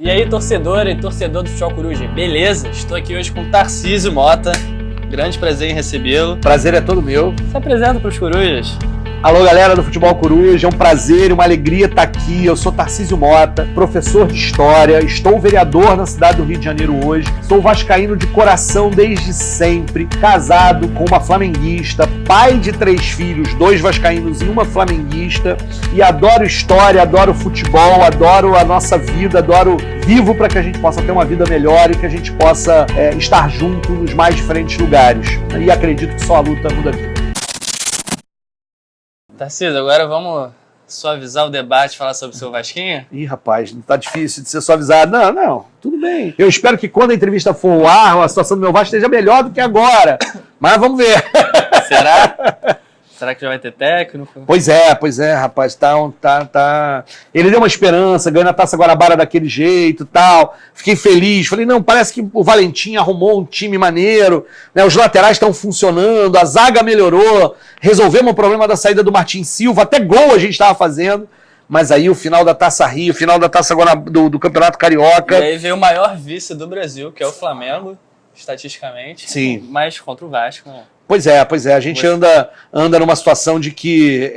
E aí, torcedora e torcedor do Futebol Coruja, beleza? Estou aqui hoje com o Tarcísio Mota. Grande prazer em recebê-lo. Prazer é todo meu. Se apresenta para os corujas. Alô, galera do Futebol Coruja, é um prazer e uma alegria estar aqui. Eu sou Tarcísio Mota, professor de História, estou vereador na cidade do Rio de Janeiro hoje, sou vascaíno de coração desde sempre, casado com uma flamenguista, pai de 3 filhos, 2 vascaínos e uma flamenguista, e adoro História, adoro futebol, adoro a nossa vida, vivo para que a gente possa ter uma vida melhor e que a gente possa estar junto nos mais diferentes lugares. E acredito que só a luta muda a vida. Tarcísio, agora vamos suavizar o debate, falar sobre o seu Vasquinha? Ih, rapaz, não tá difícil de ser suavizado. Não, tudo bem. Eu espero que quando a entrevista for ao ar, a situação do meu Vasco esteja melhor do que agora. Mas vamos ver. Será? Será que já vai ter técnico? Pois é, rapaz, tá. Ele deu uma esperança, ganhou a Taça Guanabara daquele jeito e tal. Fiquei feliz, falei, não, parece que o Valentim arrumou um time maneiro, né? Os laterais estão funcionando, a zaga melhorou, resolvemos o problema da saída do Martin Silva, até gol a gente estava fazendo. Mas aí o final da Taça Rio, o final da Taça do Campeonato Carioca. E aí veio o maior vice do Brasil, que é o Flamengo, estatisticamente. Sim. Mas contra o Vasco, né? Pois é, a gente anda numa situação de que...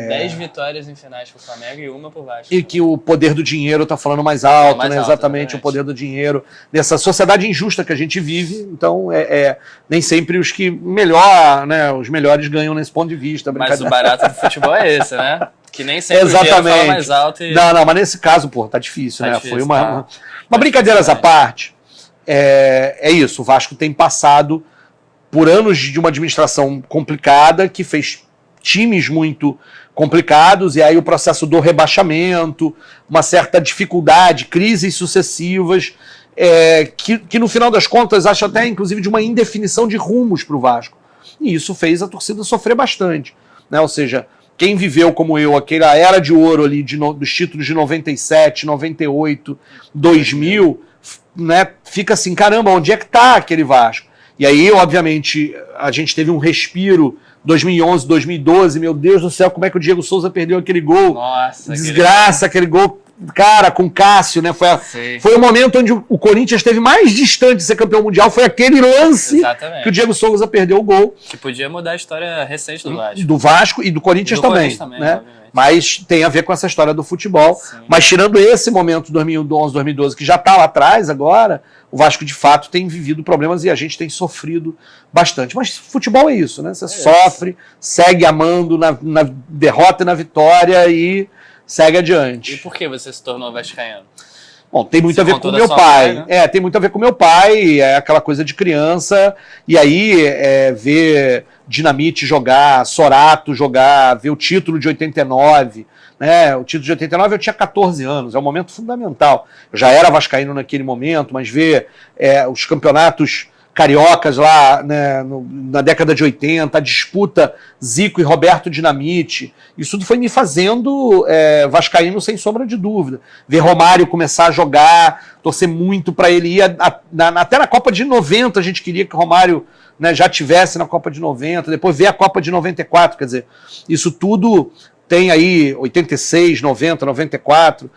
10 vitórias em finais pro Flamengo e uma pro Vasco. E que o poder do dinheiro tá falando mais alto, mais né? alto, Exatamente, o poder do dinheiro. Nessa sociedade injusta que a gente vive, então nem sempre os que melhor, né? Os melhores ganham nesse ponto de vista. Mas o barato do futebol é esse, né? Que nem sempre exatamente. O dinheiro fala mais alto. Não, mas nesse caso, pô, tá difícil, né? Difícil, Foi uma brincadeiras à parte. É isso, o Vasco tem passado por anos de uma administração complicada, que fez times muito complicados, e aí o processo do rebaixamento, uma certa dificuldade, crises sucessivas, que no final das contas, acho até inclusive de uma indefinição de rumos para o Vasco. E isso fez a torcida sofrer bastante, né? Ou seja, quem viveu como eu, aquela era de ouro ali dos títulos de 97, 98, 2000, né? Fica assim, caramba, onde é que tá aquele Vasco? E aí, obviamente, a gente teve um respiro 2011, 2012, meu Deus do céu, como é que o Diego Souza perdeu aquele gol? Nossa, desgraça, aquele gol, cara, com Cássio, né? Foi o momento onde o Corinthians esteve mais distante de ser campeão mundial, foi aquele lance que o Diego Souza perdeu o gol. Que podia mudar a história recente do Vasco. Do Vasco e do Corinthians também, né? Mas tem a ver com essa história do futebol. Sim. Mas tirando esse momento 2011, 2012, que já está lá atrás agora, o Vasco de fato tem vivido problemas e a gente tem sofrido bastante. Mas futebol é isso, né? Você sofre, segue amando na derrota e na vitória e segue adiante. E por que você se tornou vascaíno? Bom, tem muito a ver com meu pai. Né? Tem muito a ver com meu pai, é aquela coisa de criança, e aí ver Dinamite jogar, Sorato jogar, ver o título de 89, né? O título de 89 eu tinha 14 anos, é um momento fundamental. Eu já era vascaíno naquele momento, mas ver os campeonatos cariocas lá, né, na década de 80, a disputa Zico e Roberto Dinamite, isso tudo foi me fazendo vascaíno sem sombra de dúvida. Ver Romário começar a jogar, torcer muito para ele ir, até na Copa de 90 a gente queria que o Romário, né, já tivesse na Copa de 90, depois ver a Copa de 94, quer dizer, isso tudo tem aí 86, 90, 94,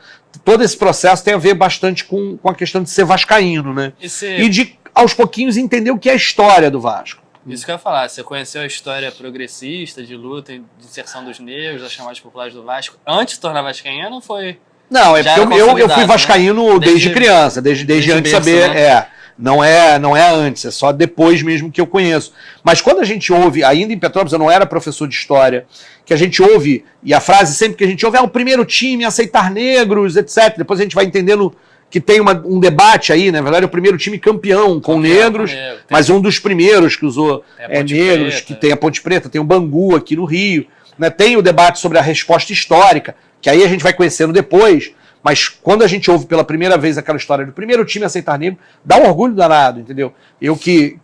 todo esse processo tem a ver bastante com a questão de ser vascaíno, né? E de aos pouquinhos entender o que é a história do Vasco. Isso que eu ia falar, você conheceu a história progressista, de luta, de inserção dos negros, das chamadas populares do Vasco, antes de tornar vascaíno, não foi? Não, porque eu fui vascaíno, né? Desde criança, desde antes de saber, né? Não é antes, é só depois mesmo que eu conheço. Mas quando a gente ouve, ainda em Petrópolis, eu não era professor de história, que a gente ouve, e a frase sempre que a gente ouve é o primeiro time a aceitar negros, etc. Depois a gente vai entendendo que tem um debate aí, na verdade, é o primeiro time campeão com negros, mas um dos primeiros que usou negros, que tem a Ponte Preta, tem o Bangu aqui no Rio, né? Tem o debate sobre a resposta histórica, que aí a gente vai conhecendo depois, mas quando a gente ouve pela primeira vez aquela história do primeiro time a aceitar negro, dá um orgulho danado, entendeu? Eu que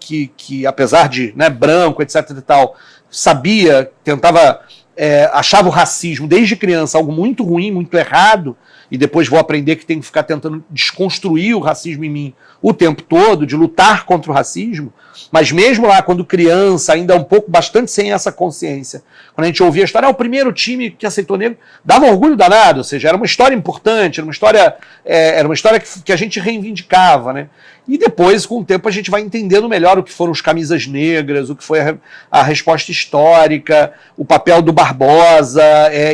apesar de, né, branco, etc e tal, sabia, tentava, achava o racismo desde criança algo muito ruim, muito errado, e depois vou aprender que tenho que ficar tentando desconstruir o racismo em mim o tempo todo, de lutar contra o racismo, mas mesmo lá, quando criança, ainda um pouco, bastante sem essa consciência, quando a gente ouvia a história, o primeiro time que aceitou negro, dava um orgulho danado, ou seja, era uma história importante, era uma história que a gente reivindicava, né? E depois, com o tempo, a gente vai entendendo melhor o que foram os camisas negras, o que foi a resposta histórica, o papel do Barbosa,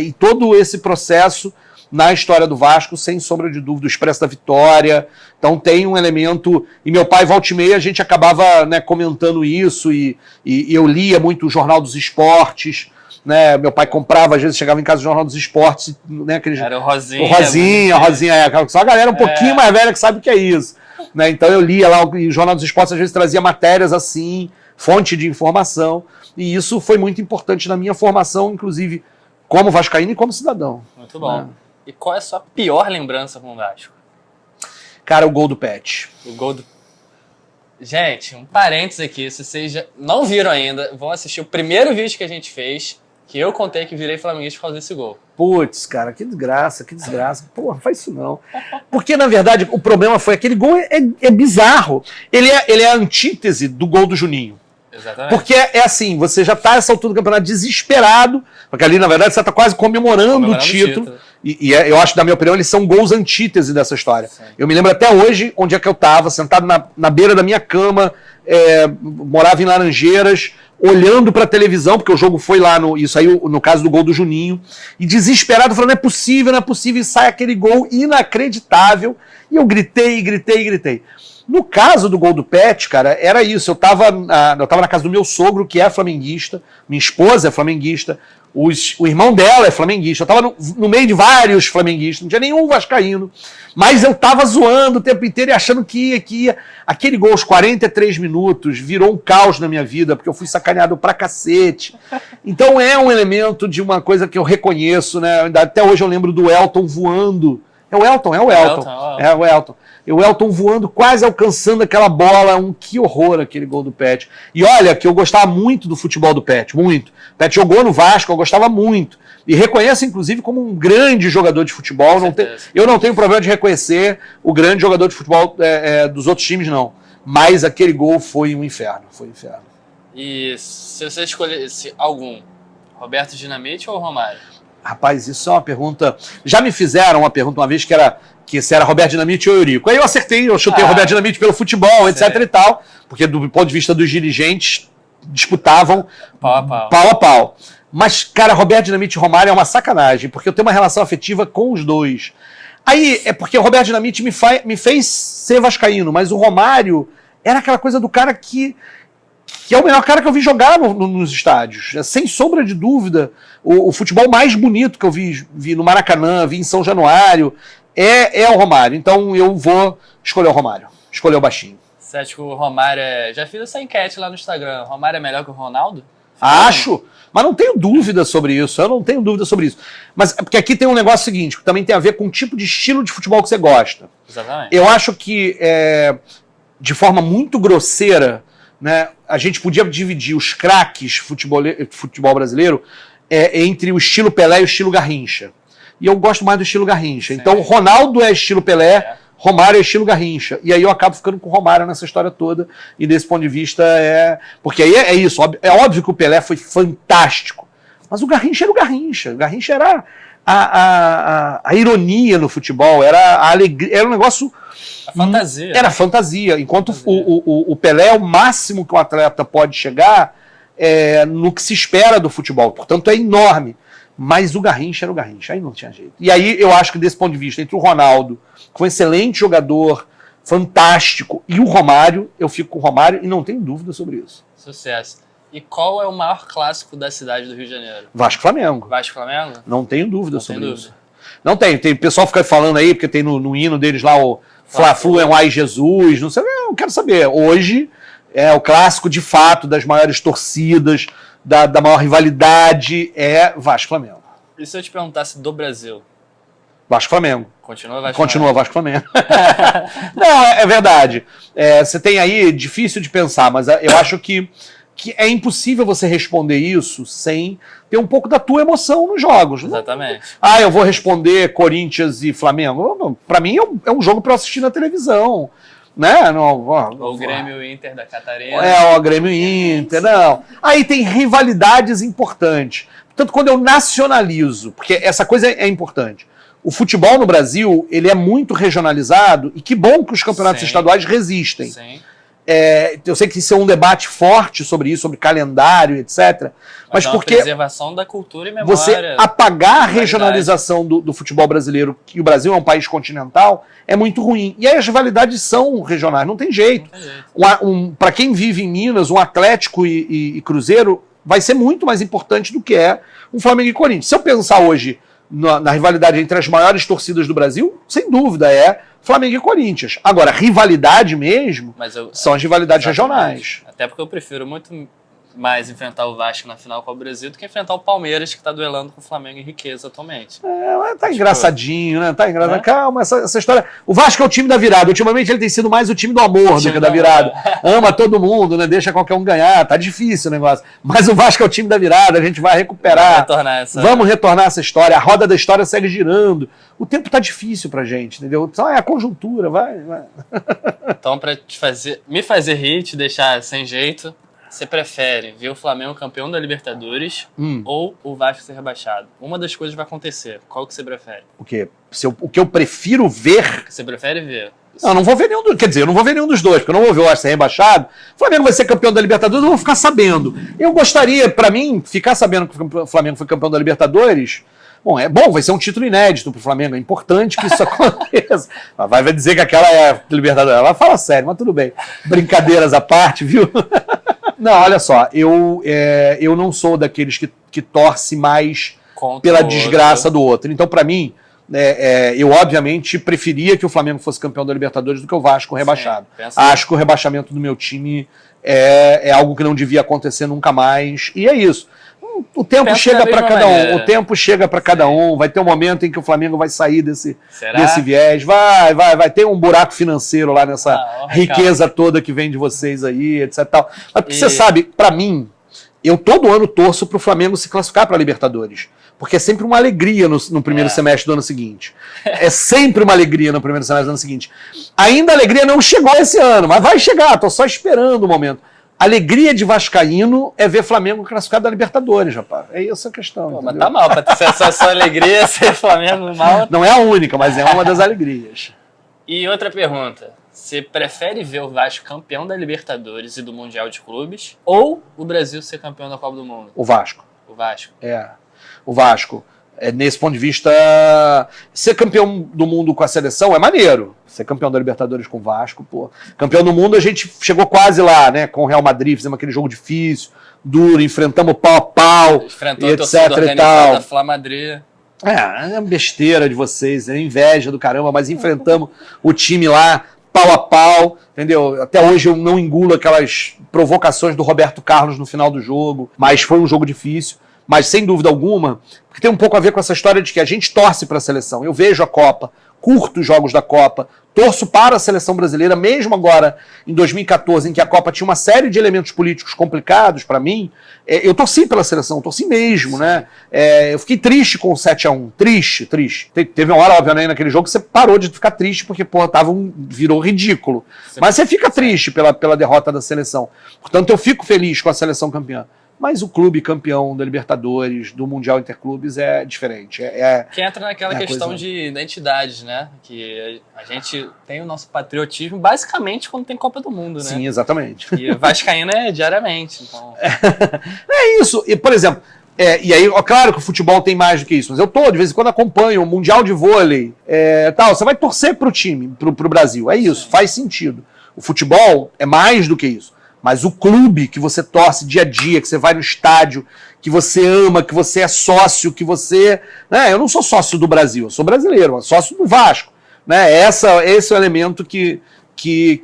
e todo esse processo na história do Vasco, sem sombra de dúvida, o Expresso da Vitória. Então tem um elemento, e meu pai, volta e meia, a gente acabava, né, comentando isso, e eu lia muito o Jornal dos Esportes, né? Meu pai comprava, às vezes chegava em casa o Jornal dos Esportes, né, era o Rosinha. O Rosinha, só a galera um pouquinho mais velha que sabe o que é isso. Né? Então eu lia lá, o Jornal dos Esportes às vezes trazia matérias assim, fonte de informação, e isso foi muito importante na minha formação, inclusive como vascaíno e como cidadão. Muito bom. Né? E qual é a sua pior lembrança com o Vasco? Cara, o gol do Pet. O gol do... Gente, um parênteses aqui, se vocês já não viram ainda, vão assistir o primeiro vídeo que a gente fez, que eu contei que virei flamenguista por causa desse gol. Putz, cara, que desgraça, que desgraça. Porra, faz isso não. Porque, na verdade, o problema foi aquele gol é bizarro. Ele é a antítese do gol do Juninho. Exatamente. Porque é assim, você já tá essa altura do campeonato desesperado, porque ali, na verdade, você tá quase comemorando o título. Eu acho, na minha opinião, eles são gols antítese dessa história. Sim. Eu me lembro até hoje onde é que eu tava, sentado na beira da minha cama, morava em Laranjeiras, olhando pra televisão, porque o jogo foi lá, isso aí no caso do gol do Juninho, e desesperado, falando, não é possível, e sai aquele gol inacreditável, e eu gritei. No caso do gol do Pet, cara, era isso, eu tava na casa do meu sogro, que é flamenguista, minha esposa é flamenguista, o irmão dela é flamenguista, eu tava no meio de vários flamenguistas, não tinha nenhum vascaíno, mas eu tava zoando o tempo inteiro e achando que ia. Aquele gol aos 43 minutos virou um caos na minha vida, porque eu fui sacaneado pra cacete. Então é um elemento de uma coisa que eu reconheço, né? Até hoje eu lembro do Elton voando. É o Elton. O Elton voando, quase alcançando aquela bola. Que horror aquele gol do Pet. E olha, que eu gostava muito do futebol do Pet, muito. O Pet jogou no Vasco, eu gostava muito. E reconheço, inclusive, como um grande jogador de futebol. Eu não tenho problema de reconhecer o grande jogador de futebol dos outros times, não. Mas aquele gol foi um inferno. E se você escolhesse algum, Roberto Dinamite ou Romário? Rapaz, isso é uma pergunta... Já me fizeram uma pergunta uma vez que se era Roberto Dinamite ou Eurico. Aí eu acertei, eu chutei Roberto Dinamite pelo futebol, etc e tal, porque do ponto de vista dos dirigentes, disputavam pau a pau. Mas, cara, Roberto Dinamite e Romário é uma sacanagem, porque eu tenho uma relação afetiva com os dois. Aí, é porque o Roberto Dinamite me fez ser vascaíno, mas o Romário era aquela coisa do cara que é o melhor cara que eu vi jogar nos estádios. Sem sombra de dúvida, o futebol mais bonito que eu vi no Maracanã, vi em São Januário, é o Romário. Então eu vou escolher o Romário, escolher o baixinho. Você acha que o Romário Já fiz essa enquete lá no Instagram. O Romário é melhor que o Ronaldo? Acho, mas não tenho dúvida sobre isso. Mas porque aqui tem um negócio seguinte, que também tem a ver com o tipo de estilo de futebol que você gosta. Exatamente. Eu acho que, de forma muito grosseira, né, a gente podia dividir os craques futebol brasileiro entre o estilo Pelé e o estilo Garrincha. E eu gosto mais do estilo Garrincha. Sim. Então, Ronaldo é estilo Pelé, Romário é estilo Garrincha. E aí eu acabo ficando com o Romário nessa história toda. E desse ponto de vista Porque aí é isso. É óbvio que o Pelé foi fantástico. Mas o Garrincha era o Garrincha. O Garrincha era a ironia no futebol. Era a alegria. Era um negócio... A fantasia. Era fantasia. Enquanto o Pelé é o máximo que um atleta pode chegar no que se espera do futebol. Portanto, é enorme. Mas o Garrincha era o Garrincha, aí não tinha jeito. E aí eu acho que desse ponto de vista, entre o Ronaldo, que foi um excelente jogador, fantástico, e o Romário, eu fico com o Romário e não tenho dúvida sobre isso. Sucesso. E qual é o maior clássico da cidade do Rio de Janeiro? Vasco-Flamengo. Vasco-Flamengo? Não tenho dúvida sobre isso. Não tem. Tem pessoal fica falando aí, porque tem no hino deles lá o Fla-Flu é um Ai Jesus, não sei, eu quero saber. Hoje é o clássico de fato das maiores torcidas, da maior rivalidade, é Vasco-Flamengo. E se eu te perguntasse do Brasil? Vasco-Flamengo. Continua Vasco-Flamengo. Não, é verdade. Você tem aí, difícil de pensar, mas eu acho que que é impossível você responder isso sem ter um pouco da tua emoção nos jogos. Exatamente. Eu vou responder Corinthians e Flamengo. Para mim é um jogo para eu assistir na televisão. Né? Ou o Grêmio Inter da Catarina. O Grêmio Inter, não. Aí tem rivalidades importantes. Portanto, quando eu nacionalizo, porque essa coisa é importante, o futebol no Brasil, ele é muito regionalizado, e que bom que os campeonatos estaduais resistem. Sim. Eu sei que isso é um debate forte sobre isso, sobre calendário, etc. Mas porque preservação da cultura e memória. Você apagar a regionalização do futebol brasileiro, que o Brasil é um país continental, é muito ruim. E aí as rivalidades são regionais, não tem jeito. Para quem vive em Minas, um Atlético e Cruzeiro vai ser muito mais importante do que é um Flamengo e Corinthians. Se eu pensar hoje na rivalidade entre as maiores torcidas do Brasil, sem dúvida é Flamengo e Corinthians. Agora, rivalidade mesmo são as rivalidades regionais. Até porque eu prefiro muito mais enfrentar o Vasco na final com o Brasil do que enfrentar o Palmeiras, que está duelando com o Flamengo em riqueza atualmente. Tá engraçadinho, né? Tá engraçado. Calma, essa história. O Vasco é o time da virada. Ultimamente ele tem sido mais o time do amor do que da virada. Ama todo mundo, né? Deixa qualquer um ganhar. Tá difícil o negócio. Mas o Vasco é o time da virada. A gente vai recuperar. Vamos retornar essa história. A roda da história segue girando. O tempo tá difícil pra gente, entendeu? Então é a conjuntura, vai. Então, pra me fazer rir, te deixar sem jeito, você prefere ver o Flamengo campeão da Libertadores ou o Vasco ser rebaixado? Uma das coisas vai acontecer. Qual que você prefere? O quê? O que eu prefiro ver... Você prefere ver? Não, não vou ver nenhum dos... Quer dizer, eu não vou ver nenhum dos dois, porque eu não vou ver o Vasco ser rebaixado. O Flamengo vai ser campeão da Libertadores, eu vou ficar sabendo. Eu gostaria, pra mim, ficar sabendo que o Flamengo foi campeão da Libertadores... Bom, vai ser um título inédito pro Flamengo, é importante que isso aconteça. Vai dizer que aquela é Libertadores. Ela fala sério, mas tudo bem. Brincadeiras à parte, viu? Não, olha só, eu não sou daqueles que torce mais pela desgraça do outro. Então, pra mim, eu obviamente preferia que o Flamengo fosse campeão da Libertadores do que o Vasco rebaixado. Acho que o rebaixamento do meu time é algo que não devia acontecer nunca mais, e é isso. O tempo chega para cada um. O tempo chega para cada um. Vai ter um momento em que o Flamengo vai sair desse viés. Vai ter um buraco financeiro lá nessa riqueza toda que vem de vocês aí, etc. Tal. Mas porque você sabe, para mim, eu todo ano torço para o Flamengo se classificar para a Libertadores. Porque é sempre uma alegria no primeiro semestre do ano seguinte. É sempre uma alegria no primeiro semestre do ano seguinte. Ainda a alegria não chegou esse ano, mas vai chegar. Estou só esperando o momento. Alegria de vascaíno é ver Flamengo classificado da Libertadores, rapaz. É essa a questão. Pô, mas tá mal, pra ter essa alegria, ser Flamengo mal. Não é a única, mas é uma das alegrias. E outra pergunta. Você prefere ver o Vasco campeão da Libertadores e do Mundial de Clubes ou o Brasil ser campeão da Copa do Mundo? O Vasco. O Vasco. O Vasco. Nesse ponto de vista, ser campeão do mundo com a seleção é maneiro. Ser campeão da Libertadores com o Vasco, pô. Campeão do mundo, a gente chegou quase lá, né? Com o Real Madrid, fizemos aquele jogo difícil, duro, enfrentamos pau a pau, enfrentou etc e tal. Da Flá Madrid. É besteira de vocês, é inveja do caramba, mas enfrentamos o time lá, pau a pau, entendeu? Até hoje eu não engulo aquelas provocações do Roberto Carlos no final do jogo, mas foi um jogo difícil. Mas, sem dúvida alguma, porque tem um pouco a ver com essa história de que a gente torce para a seleção. Eu vejo a Copa, curto os jogos da Copa, torço para a seleção brasileira, mesmo agora em 2014, em que a Copa tinha uma série de elementos políticos complicados para mim, eu torci pela seleção, torci mesmo, né? Eu fiquei triste com o 7-1, triste. Teve uma hora, obviamente, naquele jogo que você parou de ficar triste, porque, porra, virou ridículo. Mas você fica triste pela derrota da seleção. Portanto, eu fico feliz com a seleção campeã. Mas o clube campeão da Libertadores, do Mundial Interclubes é diferente. Que entra naquela questão de identidades, né? Que a gente tem o nosso patriotismo basicamente quando tem Copa do Mundo, né? Sim, exatamente. E vascaíno é diariamente. Então... É isso. E, por exemplo, e aí, claro que o futebol tem mais do que isso, mas eu de vez em quando acompanho o Mundial de Vôlei, tal. Você vai torcer pro time, pro Brasil. É isso, faz sentido. O futebol é mais do que isso. Mas o clube que você torce dia a dia, que você vai no estádio, que você ama, que você é sócio, que você... Né? Eu não sou sócio do Brasil, eu sou brasileiro, eu sou sócio do Vasco. Né? Esse é o elemento que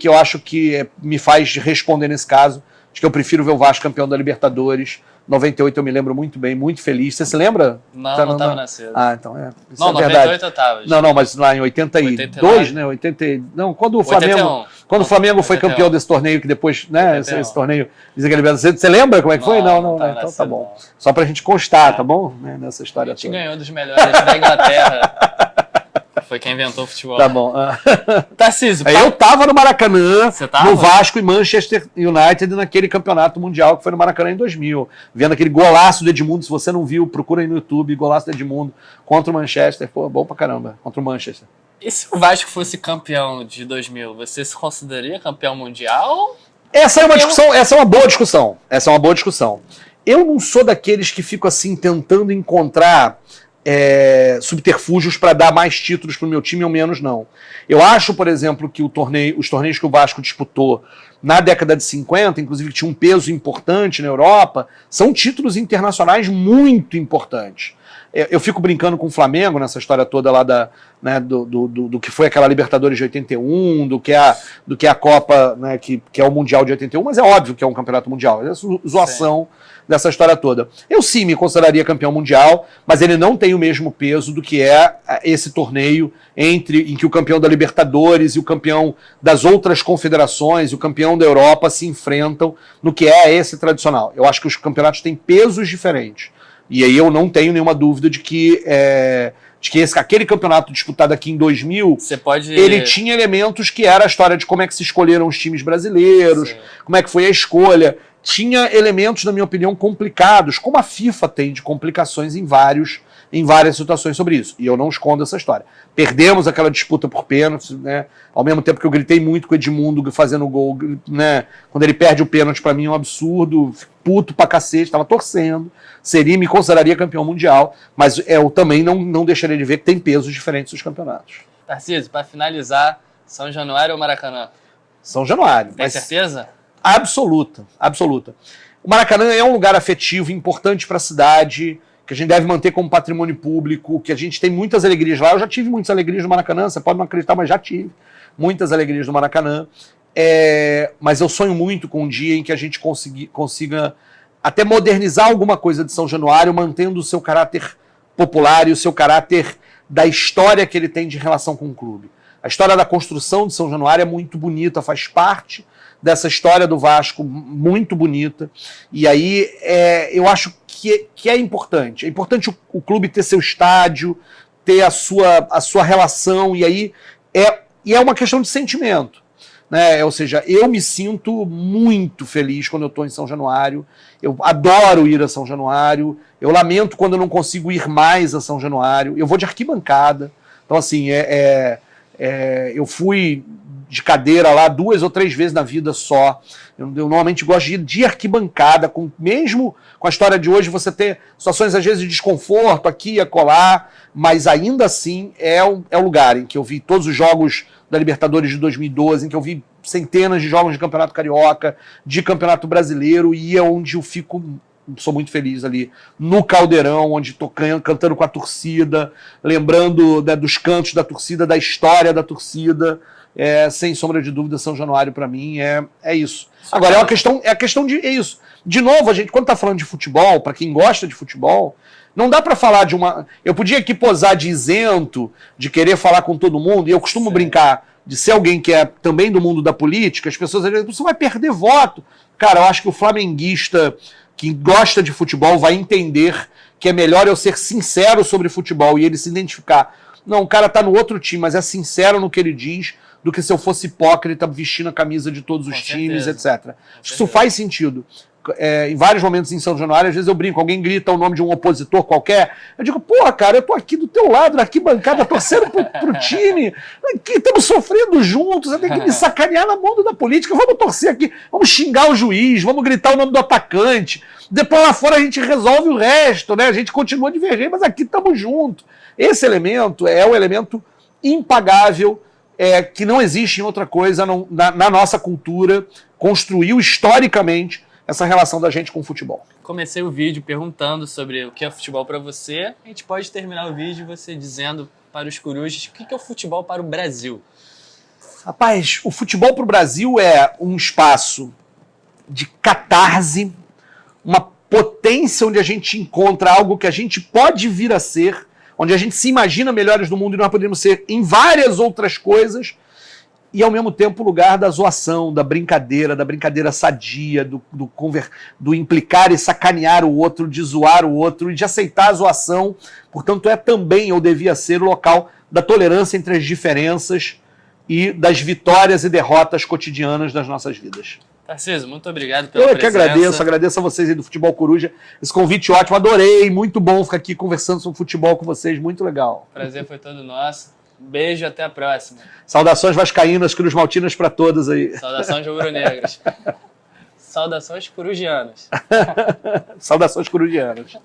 eu acho que me faz responder nesse caso, de que eu prefiro ver o Vasco campeão da Libertadores. 98 eu me lembro muito bem, muito feliz. Você se lembra? Não, não estava nascido. Então isso não, é 98 eu estava. Não, mas lá em 82, 89. Né? Não, quando o Flamengo... Quando o Flamengo foi campeão desse torneio, que depois, né, esse torneio, você lembra como é que foi? Não, então tá bom. Só pra gente constar, tá bom? Né, nessa história toda. A gente ganhou dos melhores da Inglaterra. Foi quem inventou o futebol. Tá bom. Tarcísio, eu tava no Maracanã, no Vasco e Manchester United, naquele campeonato mundial que foi no Maracanã em 2000. Vendo aquele golaço do Edmundo, se você não viu, procura aí no YouTube, golaço do Edmundo contra o Manchester. Pô, bom pra caramba, contra o Manchester. E se o Vasco fosse campeão de 2000, você se consideraria campeão mundial? Essa é uma discussão, essa é uma boa discussão. Eu não sou daqueles que ficam assim tentando encontrar subterfúgios para dar mais títulos para o meu time ou menos, não. Eu acho, por exemplo, que os torneios que o Vasco disputou na década de 50, inclusive que tinha um peso importante na Europa, são títulos internacionais muito importantes. Eu fico brincando com o Flamengo nessa história toda lá do que foi aquela Libertadores de 81, do que é a Copa, né, que é o Mundial de 81, mas é óbvio que é um campeonato mundial. É zoação dessa história toda. Eu sim me consideraria campeão mundial, mas ele não tem o mesmo peso do que é esse torneio em que o campeão da Libertadores e o campeão das outras confederações, o campeão da Europa se enfrentam no que é esse tradicional. Eu acho que os campeonatos têm pesos diferentes. E aí eu não tenho nenhuma dúvida de que aquele campeonato disputado aqui em 2000, ele tinha elementos que era a história de como é que se escolheram os times brasileiros, como é que foi a escolha. Tinha elementos, na minha opinião, complicados, como a FIFA tem de complicações em várias situações sobre isso. E eu não escondo essa história. Perdemos aquela disputa por pênaltis, né? Ao mesmo tempo que eu gritei muito com o Edmundo fazendo gol, né? Quando ele perde o pênalti, pra mim é um absurdo, puto pra cacete, tava torcendo. Me consideraria campeão mundial, mas eu também não deixaria de ver que tem pesos diferentes dos campeonatos. Tarcísio, para finalizar, São Januário ou Maracanã? São Januário. Tem certeza? Absoluta. O Maracanã é um lugar afetivo, importante para a cidade, que a gente deve manter como patrimônio público, que a gente tem muitas alegrias lá. Eu já tive muitas alegrias no Maracanã, você pode não acreditar, mas já tive muitas alegrias no Maracanã. Mas eu sonho muito com um dia em que a gente consiga até modernizar alguma coisa de São Januário, mantendo o seu caráter popular e o seu caráter da história que ele tem de relação com o clube. A história da construção de São Januário é muito bonita, faz parte dessa história do Vasco muito bonita. E aí eu acho que é importante. É importante o clube ter seu estádio, ter a sua relação, e aí é uma questão de sentimento. Né? Ou seja, eu me sinto muito feliz quando eu estou em São Januário, eu adoro ir a São Januário, eu lamento quando eu não consigo ir mais a São Januário, eu vou de arquibancada, então assim, eu fui de cadeira lá 2 ou 3 vezes na vida só, eu normalmente gosto de ir de arquibancada, mesmo com a história de hoje você ter situações às vezes de desconforto aqui e acolá, mas ainda assim é o lugar em que eu vi todos os jogos da Libertadores de 2012, em que eu vi centenas de jogos de Campeonato Carioca, de Campeonato Brasileiro, e é onde eu sou muito feliz ali, no Caldeirão, onde estou cantando com a torcida, lembrando dos cantos da torcida, da história da torcida, sem sombra de dúvida, São Januário para mim é isso. Agora, é a questão de isso. De novo, a gente, quando está falando de futebol, para quem gosta de futebol, não dá para falar de uma... Eu podia aqui posar de isento, de querer falar com todo mundo, e eu costumo brincar de ser alguém que é também do mundo da política, as pessoas dizem, você vai perder voto. Cara, eu acho que o flamenguista que gosta de futebol vai entender que é melhor eu ser sincero sobre futebol e ele se identificar. Não, o cara tá no outro time, mas é sincero no que ele diz, do que se eu fosse hipócrita vestindo a camisa de todos os times, etc. Isso faz sentido. Em vários momentos em São Januário, às vezes eu brinco, alguém grita o nome de um opositor qualquer, eu digo, porra, cara, eu tô aqui do teu lado, na arquibancada, torcendo pro time, aqui estamos sofrendo juntos, você tem que me sacanear na mão da política, vamos torcer aqui, vamos xingar o juiz, vamos gritar o nome do atacante, depois lá fora a gente resolve o resto, né? A gente continua divergente, mas aqui estamos juntos. Esse elemento é um elemento impagável, que não existe em outra coisa na nossa cultura, construiu historicamente essa relação da gente com o futebol. Comecei o vídeo perguntando sobre o que é futebol para você. A gente pode terminar o vídeo você dizendo para os corujas o que é o futebol para o Brasil. Rapaz, o futebol para o Brasil é um espaço de catarse, uma potência onde a gente encontra algo que a gente pode vir a ser, onde a gente se imagina melhores do mundo e nós podemos ser em várias outras coisas, e ao mesmo tempo o lugar da zoação, da brincadeira sadia, do implicar e sacanear o outro, de zoar o outro e de aceitar a zoação. Portanto, é também, ou devia ser, o local da tolerância entre as diferenças e das vitórias e derrotas cotidianas das nossas vidas. Tarcísio, muito obrigado pela presença. Eu que agradeço a vocês aí do Futebol Coruja. Esse convite ótimo, adorei, muito bom ficar aqui conversando sobre futebol com vocês, muito legal. O prazer foi todo nosso. Beijo, até a próxima. Saudações vascaínas, Cruz Maltinas para todas aí. Saudações rubro-negras. Saudações corujianas. Saudações corujianas.